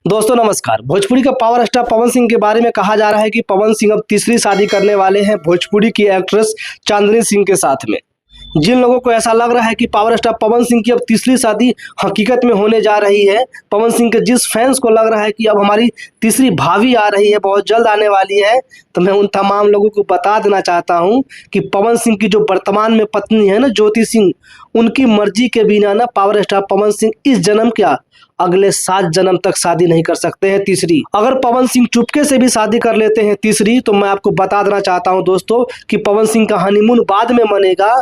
दोस्तों नमस्कार। भोजपुरी का पावर स्टार पवन सिंह के बारे में कहा जा रहा है कि पवन सिंह अब तीसरी शादी करने वाले हैं भोजपुरी की एक्ट्रेस चांदनी सिंह के साथ में। जिन लोगों को ऐसा लग रहा है कि पावर स्टार पवन सिंह की अब तीसरी शादी हकीकत में होने जा रही है, पवन सिंह के जिस फैंस को लग रहा है कि अब हमारी तीसरी भाभी आ रही है, बहुत जल्द आने वाली है, तो मैं उन तमाम लोगों को बता देना चाहता हूं कि पवन सिंह की जो वर्तमान में पत्नी है ना ज्योति सिंह, उनकी मर्जी के बिना ना पावर स्टार पवन सिंह इस जन्म क्या अगले 7 जन्म तक शादी नहीं कर सकते हैं तीसरी। अगर पवन सिंह चुपके से भी शादी कर लेते हैं तीसरी, तो मैं आपको बता देना चाहता हूं दोस्तों कि पवन सिंह का हनीमून बाद में मनेगा।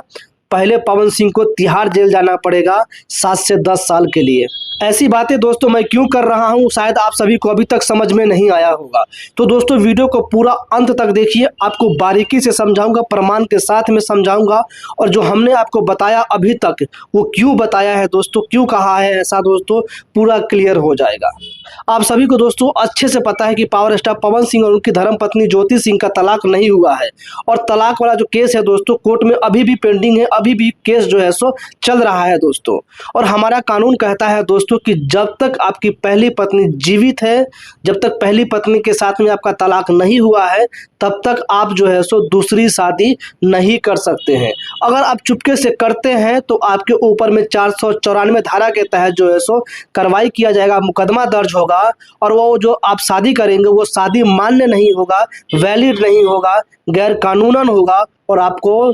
पहले पवन सिंह को तिहाड़ जेल जाना पड़ेगा 7 से 10 साल के लिए। ऐसी बातें दोस्तों मैं क्यों कर रहा हूं, शायद आप सभी को अभी तक समझ में नहीं आया होगा। तो दोस्तों वीडियो को पूरा अंत तक देखिए, आपको बारीकी से समझाऊंगा, प्रमाण के साथ में समझाऊंगा, और जो हमने आपको बताया अभी तक वो क्यों बताया है दोस्तों, क्यों कहा है ऐसा दोस्तों, पूरा क्लियर हो जाएगा। आप सभी को दोस्तों अच्छे से पता है कि पावर स्टार पवन सिंह और उनकी धर्मपत्नी ज्योति सिंह का तलाक नहीं हुआ है, और तलाक वाला जो केस है दोस्तों कोर्ट में अभी भी पेंडिंग है, अभी भी केस जो है सो चल रहा है दोस्तों। और हमारा कानून कहता है दोस्तों कि जब तक आपकी पहली पत्नी जीवित है, जब तक पहली पत्नी के साथ में आपका तलाक नहीं हुआ है, तब तक आप जो है सो दूसरी शादी नहीं कर सकते हैं। अगर आप चुपके से करते हैं तो आपके ऊपर में 494 धारा के तहत जो है सो कार्रवाई किया जाएगा, मुकदमा दर्ज होगा, और वो जो आप शादी करेंगे वो शादी मान्य नहीं होगा, वैलिड नहीं होगा, गैर कानूनन होगा, और आपको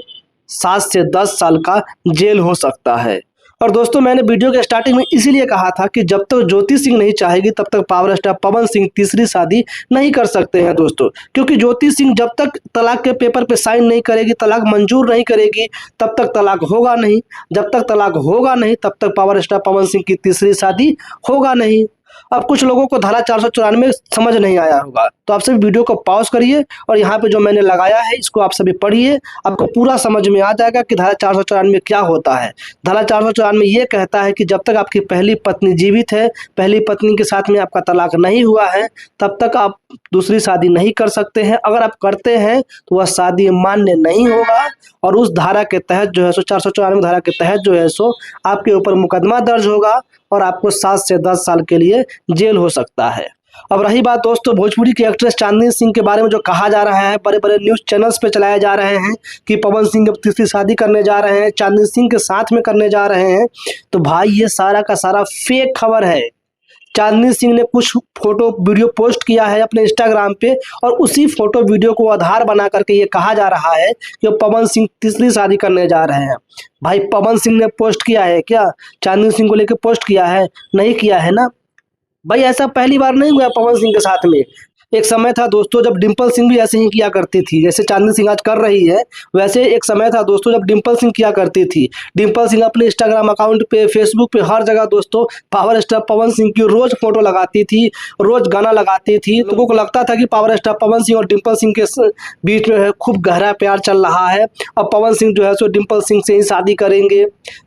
7 से 10 साल का जेल हो सकता है। और दोस्तों मैंने वीडियो के स्टार्टिंग में इसीलिए कहा था कि जब तक ज्योति सिंह नहीं चाहेगी तब तक पावर स्टार पवन सिंह तीसरी शादी नहीं कर सकते हैं दोस्तों, क्योंकि ज्योति सिंह जब तक तलाक के पेपर पे साइन नहीं करेगी, तलाक मंजूर नहीं करेगी, तब तक तलाक होगा नहीं। जब तक तलाक होगा नहीं तब तक पावर स्टार पवन सिंह की तीसरी शादी होगा नहीं। अब कुछ लोगों को धारा 494 समझ नहीं आया होगा, तो आप सभी वीडियो को पॉज करिए और यहाँ पे जो मैंने लगाया है इसको आप सभी पढ़िए, आपको पूरा समझ में आ जाएगा कि धारा 494 क्या होता है। धारा 494 ये कहता है कि जब तक आपकी पहली पत्नी जीवित है, पहली पत्नी के साथ में आपका तलाक नहीं हुआ है, तब तक आप दूसरी शादी नहीं कर सकते हैं। अगर आप करते हैं तो वह शादी मान्य नहीं होगा, और उस धारा के तहत जो है सो 494 धारा के तहत जो है सो आपके ऊपर मुकदमा दर्ज होगा, और आपको 7 से 10 साल के लिए जेल हो सकता है। अब रही बात दोस्तों भोजपुरी की एक्ट्रेस चांदनी सिंह के बारे में, जो कहा जा रहा है, बड़े बड़े न्यूज़ चैनल्स पे चलाए जा रहे हैं कि पवन सिंह अब तीसरी शादी करने जा रहे हैं, चांदनी सिंह के साथ में करने जा रहे हैं, तो भाई ये सारा का सारा फेक खबर है। चांदनी सिंह ने कुछ फोटो वीडियो पोस्ट किया है अपने इंस्टाग्राम पे, और उसी फोटो वीडियो को आधार बना करके ये कहा जा रहा है कि पवन सिंह तीसरी शादी करने जा रहे हैं। भाई पवन सिंह ने पोस्ट किया है क्या? चांदनी सिंह को लेकर पोस्ट किया है? नहीं किया है ना भाई। ऐसा पहली बार नहीं हुआ पवन सिंह के साथ में। एक समय था दोस्तों जब डिम्पल सिंह भी ऐसे ही किया करती थी, जैसे चांदनी सिंह आज कर रही है, वैसे एक समय था दोस्तों जब डिम्पल सिंह किया करती थी। डिम्पल सिंह अपने इंस्टाग्राम अकाउंट पे, फेसबुक पे, हर जगह दोस्तों पावर स्टार पवन सिंह की रोज फोटो लगाती थी, रोज गाना लगाती थी। लोगों को लगता था कि पावर स्टार पवन सिंह और डिम्पल सिंह के बीच में खूब गहरा प्यार चल रहा है, और पवन सिंह जो है सो डिम्पल सिंह से ही शादी करेंगे।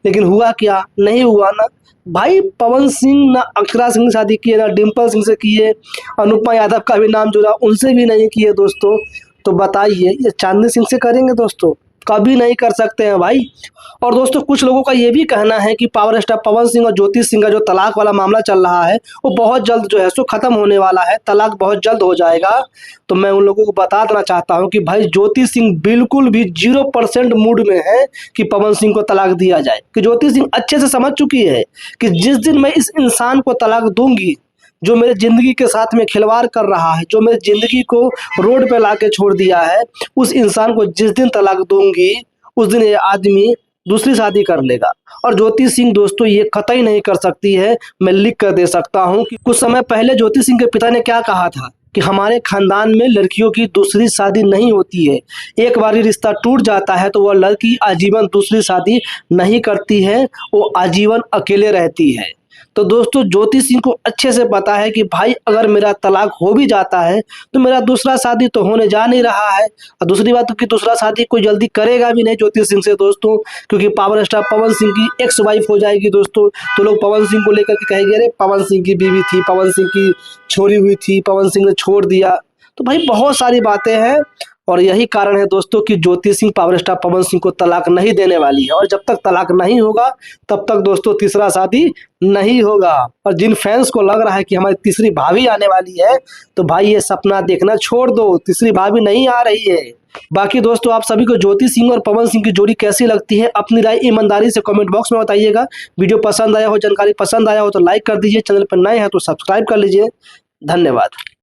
लेकिन हुआ क्या? नहीं हुआ ना भाई। पवन सिंह ना अक्षरा सिंह से शादी किए, ना डिम्पल सिंह से किए, अनुपमा यादव का भी नाम जुड़ा, उनसे भी नहीं किए दोस्तों। तो बताइए ये चांदनी सिंह से करेंगे दोस्तों? कभी नहीं कर सकते हैं भाई। और दोस्तों कुछ लोगों का ये भी कहना है कि पावर स्टार पवन सिंह और ज्योति सिंह का जो तलाक वाला मामला चल रहा है वो बहुत जल्द जो है सो खत्म होने वाला है, तलाक बहुत जल्द हो जाएगा। तो मैं उन लोगों को बता देना चाहता हूं कि भाई ज्योति सिंह बिल्कुल भी 0% मूड में है कि पवन सिंह को तलाक दिया जाए, कि ज्योति सिंह अच्छे से समझ चुकी है कि जिस दिन मैं इस इंसान को तलाक दूंगी जो मेरे जिंदगी के साथ में खिलवाड़ कर रहा है, जो मेरी जिंदगी को रोड पे लाके छोड़ दिया है, उस इंसान को जिस दिन तलाक दूंगी उस दिन ये आदमी दूसरी शादी कर लेगा। और ज्योति सिंह दोस्तों ये कतई नहीं कर सकती है। मैं लिख कर दे सकता हूँ कि कुछ समय पहले ज्योति सिंह के पिता ने क्या कहा था कि हमारे खानदान में लड़कियों की दूसरी शादी नहीं होती है, एक बार रिश्ता टूट जाता है तो वह लड़की आजीवन दूसरी शादी नहीं करती है, वो आजीवन अकेले रहती है। तो दोस्तों ज्योति सिंह को अच्छे से पता है कि भाई अगर मेरा तलाक हो भी जाता है तो मेरा दूसरा शादी तो होने जा नहीं रहा है, और दूसरी बात कि दूसरा शादी कोई जल्दी करेगा भी नहीं ज्योति सिंह से दोस्तों, क्योंकि पावर स्टार पवन सिंह की एक्स वाइफ हो जाएगी दोस्तों। तो लोग पवन सिंह को लेकर के कहेंगे अरे पवन सिंह की बीवी थी, पवन सिंह की छोड़ी हुई थी, पवन सिंह ने छोड़ दिया। तो भाई बहुत सारी बातें हैं, और यही कारण है दोस्तों कि ज्योति सिंह पावर स्टार पवन सिंह को तलाक नहीं देने वाली है। और जब तक तलाक नहीं होगा तब तक दोस्तों तीसरा शादी नहीं होगा। और जिन फैंस को लग रहा है कि हमारी तीसरी भाभी आने वाली है, तो भाई ये सपना देखना छोड़ दो, तीसरी भाभी नहीं आ रही है। बाकी दोस्तों आप सभी को ज्योति सिंह और पवन सिंह की जोड़ी कैसी लगती है, अपनी राय ईमानदारी से कमेंट बॉक्स में बताइएगा। वीडियो पसंद आया हो, जानकारी पसंद आया हो तो लाइक कर दीजिए, चैनल पर नए हैं तो सब्सक्राइब कर लीजिए। धन्यवाद।